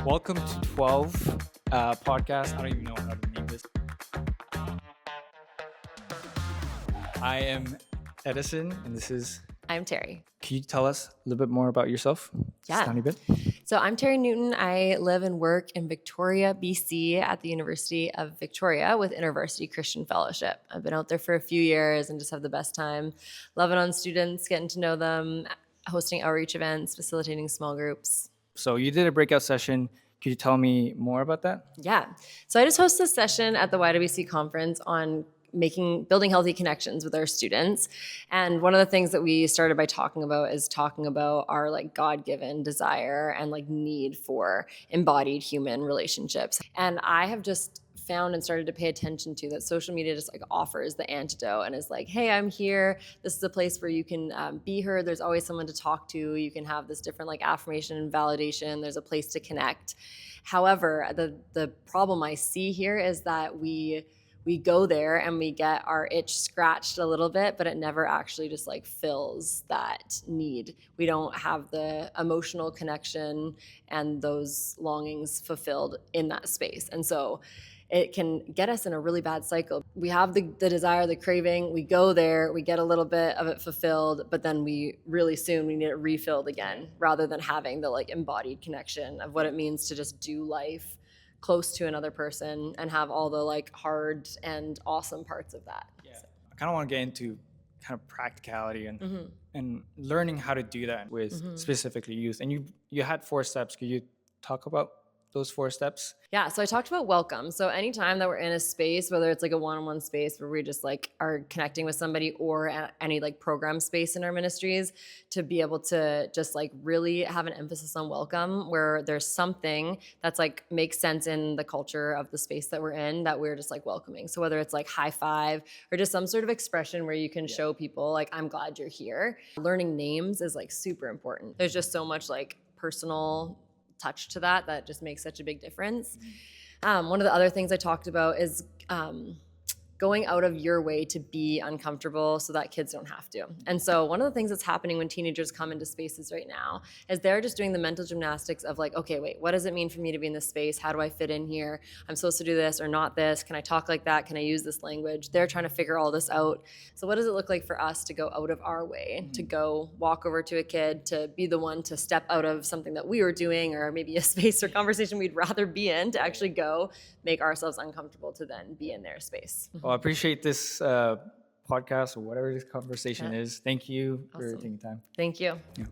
Welcome to 12 podcast. I don't even know how to name this. I am Edison, and this is. I'm Terry. Can you tell us a little bit more about yourself? Just a tiny bit. So I'm Terry Newton. I live and work in Victoria, BC at the University of Victoria with InterVarsity Christian Fellowship. I've been out there for a few years and just have the best time loving on students, getting to know them, hosting outreach events, facilitating small groups. So you did a breakout session. Could you tell me more about that? Yeah. So I just hosted a session at the YWC conference on building healthy connections with our students. And one of the things that we started by talking about our like God-given desire and like need for embodied human relationships. And I have just found and started to pay attention to that social media just like offers the antidote and is like, hey, I'm here. This is a place where you can be heard. There's always someone to talk to. You can have this different like affirmation and validation. There's a place to connect. However, the problem I see here is that we go there and we get our itch scratched a little bit, but it never actually just like fills that need. We don't have the emotional connection and those longings fulfilled in that space. And so it can get us in a really bad cycle. We have the desire, the craving, we go there, we get a little bit of it fulfilled, but then we need it refilled again, rather than having the like embodied connection of what it means to just do life close to another person and have all the like hard and awesome parts of that. Yeah. So I kind of want to get into kind of practicality and learning how to do that with specifically youth. And you had 4 steps. Could you talk about those 4 steps? Yeah, so I talked about welcome. So anytime that we're in a space, whether it's like a one-on-one space where we just like are connecting with somebody or any like program space in our ministries, to be able to just like really have an emphasis on welcome, where there's something that's like makes sense in the culture of the space that we're in that we're just like welcoming. So whether it's like high five or just some sort of expression where you can show people like, I'm glad you're here. Learning names is like super important. There's just so much like personal touch to that just makes such a big difference. One of the other things I talked about is going out of your way to be uncomfortable so that kids don't have to. And so one of the things that's happening when teenagers come into spaces right now is they're just doing the mental gymnastics of like, okay, wait, what does it mean for me to be in this space? How do I fit in here? I'm supposed to do this or not this? Can I talk like that? Can I use this language? They're trying to figure all this out. So what does it look like for us to go out of our way, to go walk over to a kid, to be the one to step out of something that we were doing or maybe a space or conversation we'd rather be in, to actually go make ourselves uncomfortable to then be in their space. Well, I appreciate this podcast or whatever this conversation is. Thank you for taking time. Thank you. Yeah.